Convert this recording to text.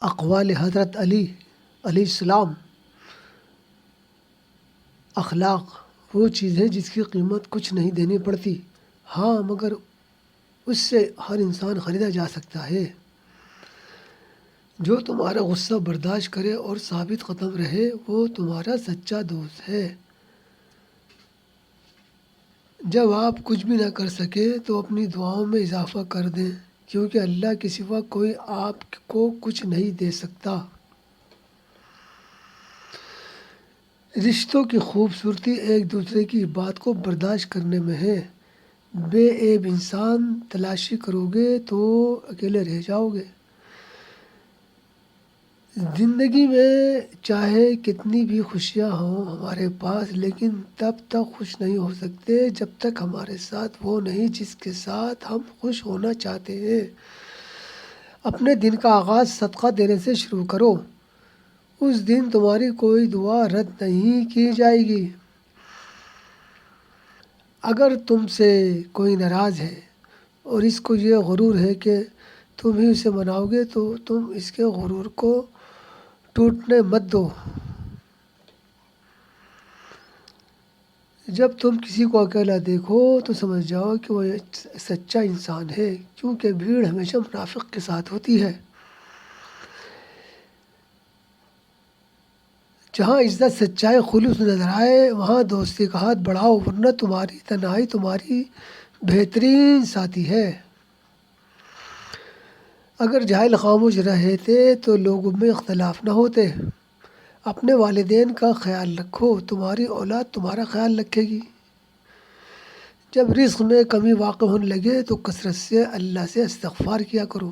اقوال حضرت علی علیہ السلام، اخلاق وہ چیز ہے جس کی قیمت کچھ نہیں دینی پڑتی، ہاں مگر اس سے ہر انسان خریدا جا سکتا ہے۔ جو تمہارا غصہ برداشت کرے اور ثابت قدم رہے وہ تمہارا سچا دوست ہے۔ جب آپ کچھ بھی نہ کر سکے تو اپنی دعاؤں میں اضافہ کر دیں، کیونکہ اللہ کے سوا کوئی آپ کو کچھ نہیں دے سکتا۔ رشتوں کی خوبصورتی ایک دوسرے کی بات کو برداشت کرنے میں ہے۔ بے عیب انسان تلاشی کرو گے تو اکیلے رہ جاؤ گے۔ زندگی میں چاہے کتنی بھی خوشیاں ہوں ہمارے پاس، لیکن تب تک خوش نہیں ہو سکتے جب تک ہمارے ساتھ وہ نہیں جس کے ساتھ ہم خوش ہونا چاہتے ہیں۔ اپنے دن کا آغاز صدقہ دینے سے شروع کرو، اس دن تمہاری کوئی دعا رد نہیں کی جائے گی۔ اگر تم سے کوئی ناراض ہے اور اس کو یہ غرور ہے کہ تم ہی اسے مناؤ گے تو تم اس کے غرور کو ٹوٹنے مت دو۔ جب تم کسی کو اکیلا دیکھو تو سمجھ جاؤ کہ وہ سچا انسان ہے، کیونکہ بھیڑ ہمیشہ منافق کے ساتھ ہوتی ہے۔ جہاں عزت، سچائی، خلوص نظر آئے وہاں دوستی کا ہاتھ بڑھاؤ، ورنہ تمہاری تنہائی تمہاری بہترین ساتھی ہے۔ اگر جاہل خاموش رہتے تو لوگوں میں اختلاف نہ ہوتے۔ اپنے والدین کا خیال رکھو، تمہاری اولاد تمہارا خیال رکھے گی۔ جب رزق میں کمی واقع ہونے لگے تو کثرت سے اللہ سے استغفار کیا کرو۔